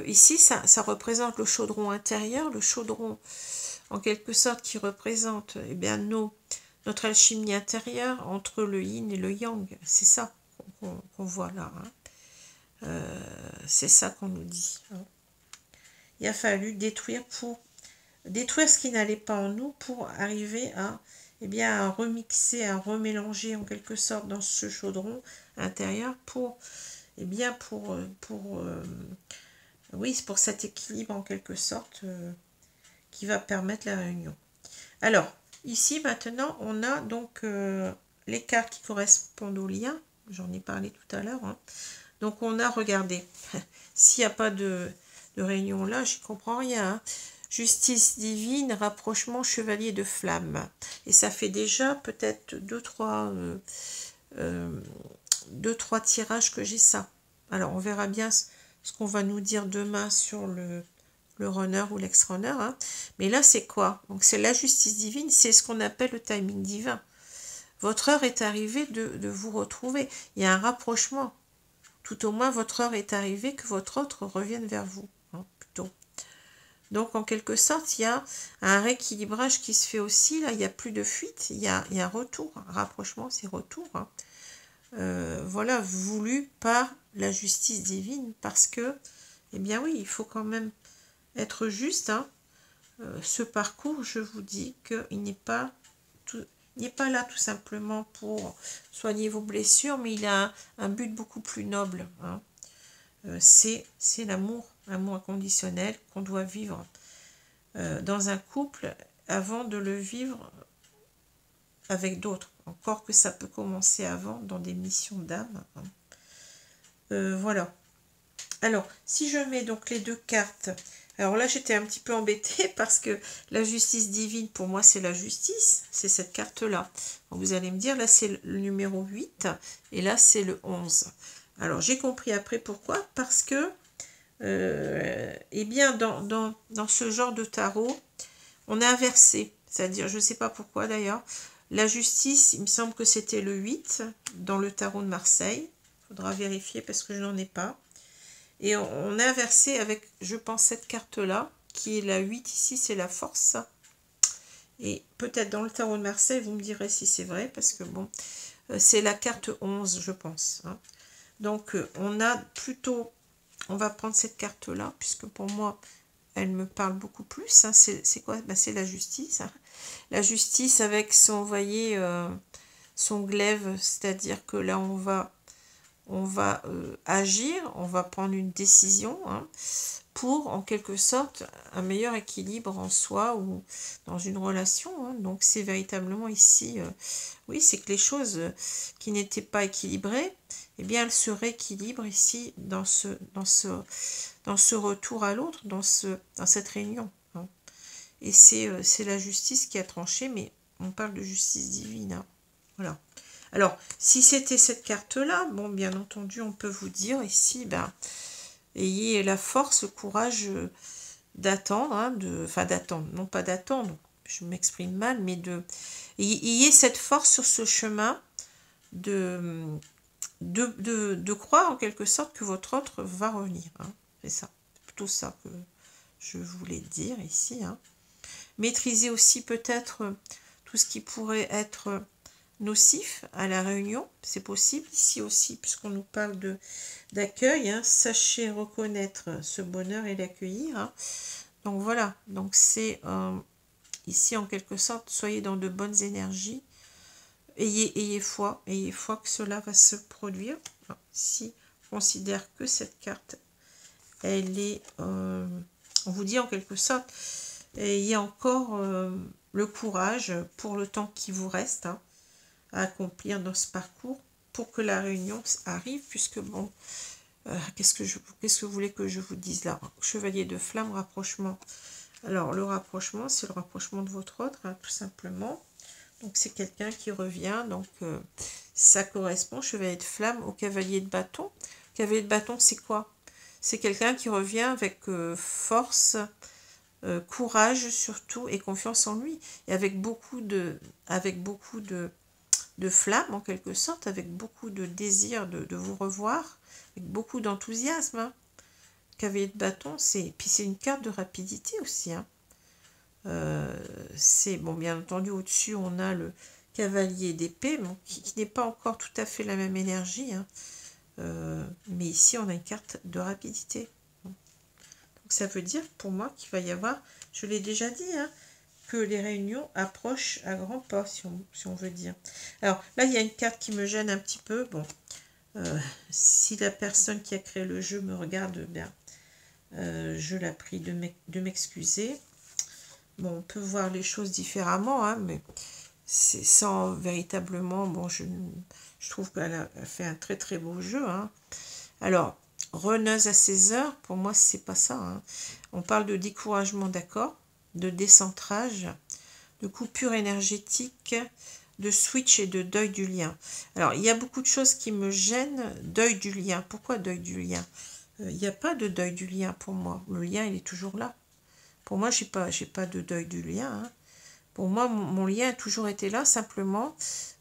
ici ça représente le chaudron intérieur, le chaudron en quelque sorte qui représente eh bien, notre alchimie intérieure entre le yin et le yang, c'est ça qu'on voit là, hein. C'est ça qu'on nous dit. Hein. Il a fallu détruire ce qui n'allait pas en nous pour arriver à eh bien, à remixer, à remélanger en quelque sorte dans ce chaudron intérieur pour, eh bien, oui, c'est pour cet équilibre en quelque sorte qui va permettre la réunion. Alors, ici maintenant, on a donc les cartes qui correspondent au lien, j'en ai parlé tout à l'heure. Hein. Donc, on a, regardé, s'il n'y a pas de réunion là, je ne comprends rien. Hein. Justice divine, rapprochement, chevalier de flamme. Et ça fait déjà peut-être 2-3 tirages que j'ai ça. Alors, on verra bien ce qu'on va nous dire demain sur le runner ou l'ex-runner. Hein. Mais là, c'est quoi? Donc, c'est la justice divine, c'est ce qu'on appelle le timing divin. Votre heure est arrivée de vous retrouver. Il y a un rapprochement. Tout au moins, votre heure est arrivée que votre autre revienne vers vous. Hein, plutôt. Donc, en quelque sorte, il y a un rééquilibrage qui se fait aussi. Là, il n'y a plus de fuite. Il y a un retour. Un rapprochement, c'est retour. Hein. Voilà, voulu par la justice divine. Parce que Eh bien oui, il faut quand même être juste, hein. Ce parcours, je vous dis qu'il n'est pas là tout simplement pour soigner vos blessures, mais il a un but beaucoup plus noble, hein. C'est l'amour inconditionnel qu'on doit vivre dans un couple avant de le vivre avec d'autres. Encore que ça peut commencer avant dans des missions d'âme, hein. Voilà. Alors, si je mets donc les deux cartes, alors là j'étais un petit peu embêtée parce que la justice divine, pour moi c'est la justice, c'est cette carte-là. Vous allez me dire, là c'est le numéro 8 et là c'est le 11. Alors j'ai compris après pourquoi, parce que, eh bien dans ce genre de tarot, on est inversé, c'est-à-dire, je ne sais pas pourquoi d'ailleurs, la justice, il me semble que c'était le 8 dans le tarot de Marseille, il faudra vérifier parce que je n'en ai pas. Et on est inversé avec, je pense, cette carte-là, qui est la 8 ici, c'est la force. Et peut-être dans le tarot de Marseille, vous me direz si c'est vrai, parce que bon, c'est la carte 11, je pense, hein. Donc, on a plutôt, on va prendre cette carte-là, puisque pour moi, elle me parle beaucoup plus, hein. C'est quoi? Ben, c'est la justice, hein. La justice avec son, vous voyez, son glaive, c'est-à-dire que là, on va agir, on va prendre une décision, hein, pour, en quelque sorte, un meilleur équilibre en soi ou dans une relation, hein. Donc, c'est véritablement ici, oui, c'est que les choses qui n'étaient pas équilibrées, eh bien, elles se rééquilibrent ici dans ce retour à l'autre, dans cette réunion, hein. Et c'est la justice qui a tranché, mais on parle de justice divine, hein. Voilà. Alors, si c'était cette carte-là, bon, bien entendu, on peut vous dire ici, ben, ayez la force, le courage d'attendre, hein, enfin d'attendre, non pas d'attendre, je m'exprime mal, mais ayez cette force sur ce chemin de croire en quelque sorte que votre autre va revenir, hein. C'est ça, c'est plutôt ça que je voulais dire ici, hein. Maîtrisez aussi peut-être tout ce qui pourrait être nocif à la réunion, c'est possible ici aussi, puisqu'on nous parle d'accueil, hein. Sachez reconnaître ce bonheur et l'accueillir, hein. Donc voilà, donc c'est ici en quelque sorte, soyez dans de bonnes énergies, ayez foi que cela va se produire. Alors, ici, on considère que cette carte, elle est, on vous dit en quelque sorte, ayez encore le courage pour le temps qui vous reste, hein, à accomplir dans ce parcours pour que la réunion arrive, puisque bon, qu'est-ce que vous voulez que je vous dise là? Chevalier de flamme, rapprochement. Alors le rapprochement, c'est le rapprochement de votre autre, hein, tout simplement. Donc c'est quelqu'un qui revient, donc ça correspond, chevalier de flamme, au cavalier de bâton. Cavalier de bâton, c'est quoi? C'est quelqu'un qui revient avec force, courage surtout, et confiance en lui, et avec beaucoup de flamme en quelque sorte, avec beaucoup de désir de vous revoir, avec beaucoup d'enthousiasme, hein. Cavalier de bâton, puis c'est une carte de rapidité aussi, hein. C'est, bon, bien entendu, au-dessus, on a le cavalier d'épée, bon, qui n'est pas encore tout à fait la même énergie, hein. Mais ici, on a une carte de rapidité. Donc, ça veut dire, pour moi, qu'il va y avoir, je l'ai déjà dit, hein, que les réunions approchent à grands pas, si on veut dire. Alors, là, il y a une carte qui me gêne un petit peu. Bon, si la personne qui a créé le jeu me regarde bien, je la prie de m'excuser. Bon, on peut voir les choses différemment, hein, mais c'est sans véritablement... Bon, je trouve qu'elle a fait un très très beau jeu, hein. Alors, reneuse à ses heures, pour moi, c'est pas ça, hein. On parle de découragement, d'accord, de décentrage, de coupure énergétique, de switch et de deuil du lien. Alors, il y a beaucoup de choses qui me gênent. Deuil du lien. Pourquoi deuil du lien? Il n'y a pas de deuil du lien pour moi. Le lien, il est toujours là. Pour moi, j'ai pas de deuil du lien, hein. Pour moi, mon lien a toujours été là. Simplement,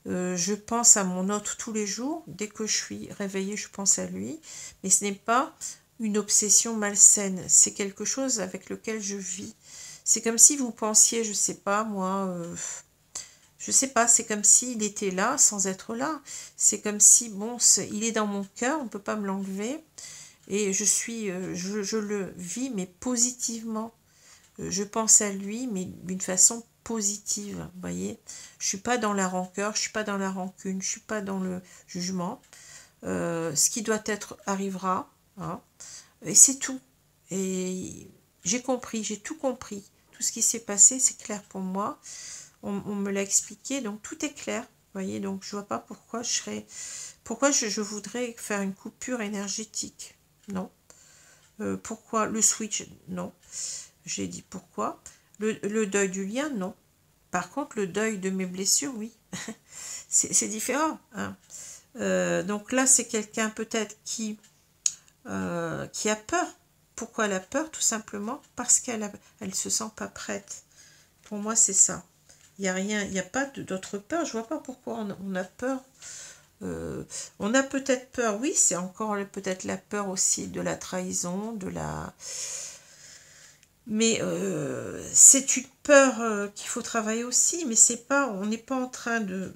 je pense à mon autre tous les jours. Dès que je suis réveillée, je pense à lui. Mais ce n'est pas une obsession malsaine. C'est quelque chose avec lequel je vis. C'est comme si vous pensiez, je sais pas, moi... je sais pas, c'est comme s'il était là sans être là. C'est comme si, bon, il est dans mon cœur, on ne peut pas me l'enlever. Et je le vis, mais positivement. Je pense à lui, mais d'une façon positive, vous voyez. Je suis pas dans la rancœur, je suis pas dans la rancune, je suis pas dans le jugement. Ce qui doit être arrivera, hein, et c'est tout. Et j'ai compris, j'ai tout compris. Tout ce qui s'est passé, c'est clair pour moi. On me l'a expliqué, donc tout est clair. Vous voyez, donc je vois pas pourquoi je voudrais faire une coupure énergétique. Non. Pourquoi le switch? Non. J'ai dit pourquoi. Le deuil du lien? Non. Par contre, le deuil de mes blessures, oui. C'est différent. Hein. Donc là, c'est quelqu'un peut-être qui a peur. Pourquoi elle a peur? Tout simplement parce qu'elle se sent pas prête. Pour moi, c'est ça. Il n'y a rien, il n'y a pas d'autre peur. Je vois pas pourquoi on a peur. On a peut-être peur, oui, c'est encore peut-être la peur aussi de la trahison, mais c'est une peur qu'il faut travailler aussi, mais c'est pas, on n'est pas en train de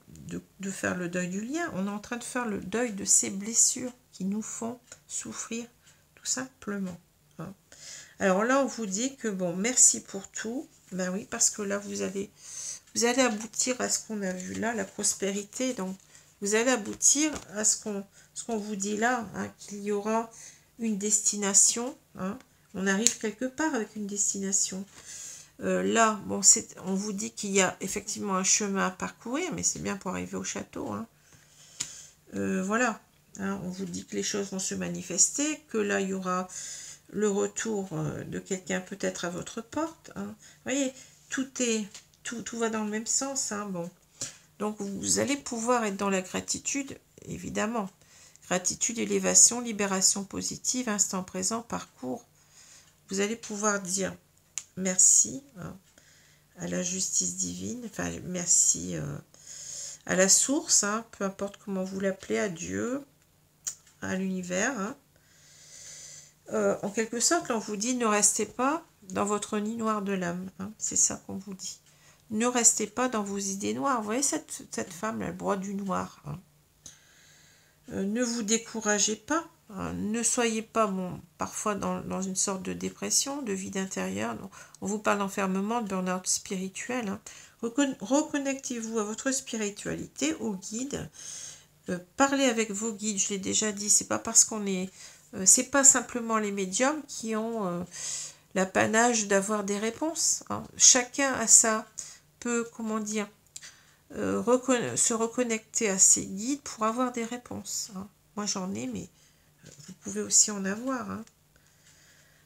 faire le deuil du lien, on est en train de faire le deuil de ces blessures qui nous font souffrir, tout simplement. Hein. Alors là, on vous dit que bon, merci pour tout. Ben oui, parce que là, vous allez aboutir à ce qu'on a vu là, la prospérité. Donc, vous allez aboutir à ce qu'on vous dit là, hein, qu'il y aura une destination. Hein. On arrive quelque part avec une destination. Là, bon, on vous dit qu'il y a effectivement un chemin à parcourir, mais c'est bien pour arriver au château. Hein. Voilà. Hein, on vous dit que les choses vont se manifester, que là, il y aura le retour de quelqu'un peut-être à votre porte. Hein. Vous voyez, tout va dans le même sens. Hein, bon. Donc, vous allez pouvoir être dans la gratitude, évidemment. Gratitude, élévation, libération positive, instant présent, parcours. Vous allez pouvoir dire merci hein, à la justice divine, enfin, merci à la source, hein, peu importe comment vous l'appelez, à Dieu, à l'univers. Hein. En quelque sorte, on vous dit, ne restez pas dans votre nid noir de l'âme. Hein, c'est ça qu'on vous dit. Ne restez pas dans vos idées noires. Vous voyez cette femme, elle broie du noir. Hein. Ne vous découragez pas. Hein. Ne soyez pas, bon, parfois dans une sorte de dépression, de vide intérieur. On vous parle d'enfermement, de burn-out spirituel. Hein. Reconnectez-vous à votre spiritualité, aux guides. Parlez avec vos guides, je l'ai déjà dit. C'est pas parce qu'on est... c'est pas simplement les médiums qui ont l'apanage d'avoir des réponses. Hein. Chacun a ça. Peut, comment dire, se reconnecter à ses guides pour avoir des réponses. Hein. Moi, j'en ai, mais vous pouvez aussi en avoir. Hein.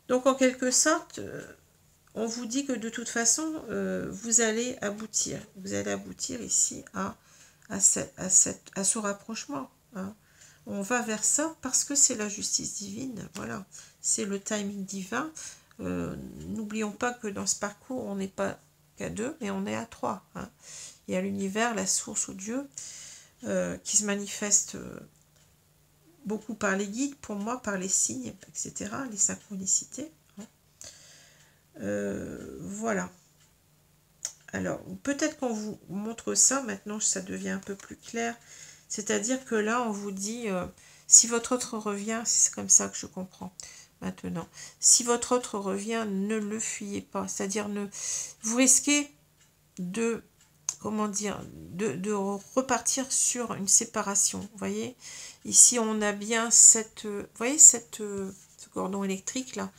Donc, en quelque sorte, on vous dit que de toute façon, vous allez aboutir. Vous allez aboutir ici à ce rapprochement. Hein. On va vers ça parce que c'est la justice divine. Voilà, c'est le timing divin. N'oublions pas que dans ce parcours, on n'est pas qu'à 2, mais on est à 3. Hein. Il y a l'univers, la source ou Dieu, qui se manifeste beaucoup par les guides, pour moi, par les signes, etc., les synchronicités. Hein. Voilà. Alors, peut-être qu'on vous montre ça, maintenant ça devient un peu plus clair. C'est-à-dire que là, on vous dit, si votre autre revient, c'est comme ça que je comprends. Maintenant, si votre autre revient, ne le fuyez pas. C'est-à-dire, vous risquez de, comment dire, de repartir sur une séparation. Vous voyez, ici, on a bien vous voyez, ce cordon électrique là,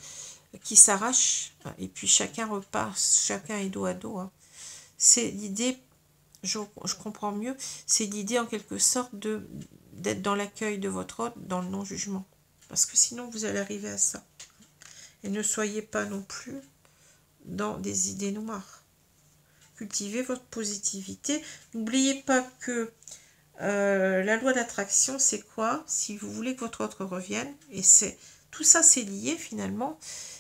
qui s'arrache, et puis chacun repart, chacun est dos à dos. Hein. C'est l'idée, je comprends mieux, c'est l'idée en quelque sorte d'être dans l'accueil de votre autre, dans le non-jugement. Parce que sinon, vous allez arriver à ça. Et ne soyez pas non plus dans des idées noires. Cultivez votre positivité. N'oubliez pas que la loi d'attraction, c'est quoi? Si vous voulez que votre autre revienne, et tout ça, c'est lié finalement,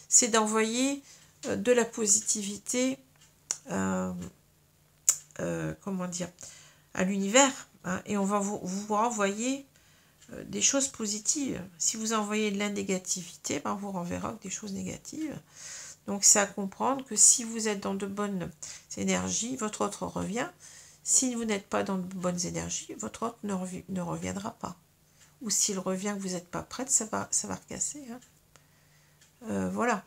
c'est d'envoyer de la positivité, comment dire, à l'univers. Hein, et on va vous renvoyer des choses positives. Si vous envoyez de la négativité, ben, on vous renverra des choses négatives. Donc, c'est à comprendre que si vous êtes dans de bonnes énergies, votre autre revient. Si vous n'êtes pas dans de bonnes énergies, votre autre ne reviendra pas. ou s'il revient que vous n'êtes pas prête, ça va recasser. Hein. Voilà.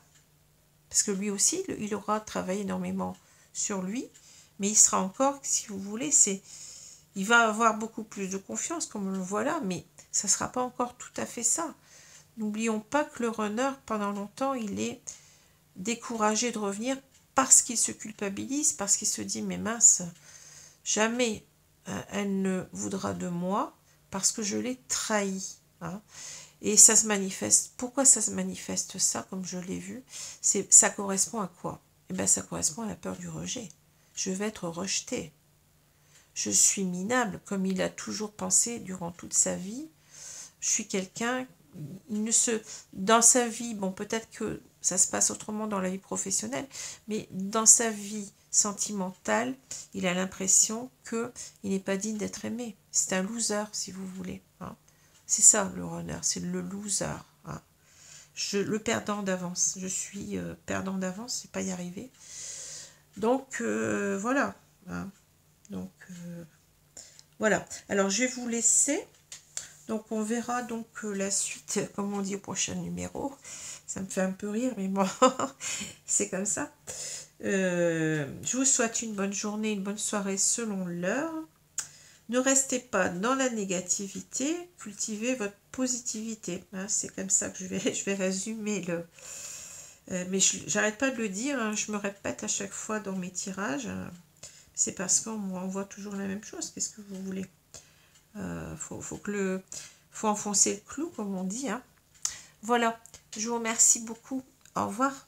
Parce que lui aussi, il aura travaillé énormément sur lui, mais il sera encore, si vous voulez, il va avoir beaucoup plus de confiance, comme on le voit là, mais ça ne sera pas encore tout à fait ça. N'oublions pas que le runner, pendant longtemps, il est découragé de revenir parce qu'il se culpabilise, parce qu'il se dit, mais mince, jamais elle ne voudra de moi parce que je l'ai trahi. Hein. Et ça se manifeste. Pourquoi ça se manifeste ça, comme je l'ai vu? Ça correspond à quoi? Eh bien, ça correspond à la peur du rejet. Je vais être rejeté. Je suis minable, comme il a toujours pensé durant toute sa vie. Je suis quelqu'un, dans sa vie, bon, peut-être que ça se passe autrement dans la vie professionnelle, mais dans sa vie sentimentale, il a l'impression qu'il n'est pas digne d'être aimé. C'est un loser, si vous voulez. Hein. C'est ça, le runner, c'est le loser. Hein. Le perdant d'avance. Je suis perdant d'avance, je ne vais pas y arriver. Donc, voilà. Hein. Donc, voilà. Alors, je vais vous laisser. Donc, on verra donc la suite, comme on dit, au prochain numéro. Ça me fait un peu rire, mais bon, c'est comme ça. Je vous souhaite une bonne journée, une bonne soirée selon l'heure. Ne restez pas dans la négativité, cultivez votre positivité. Hein, c'est comme ça que je vais résumer le... mais j'arrête pas de le dire, hein, je me répète à chaque fois dans mes tirages. C'est parce qu'on voit toujours la même chose. Qu'est-ce que vous voulez? Faut enfoncer le clou, comme on dit. Hein. Voilà, je vous remercie beaucoup. Au revoir.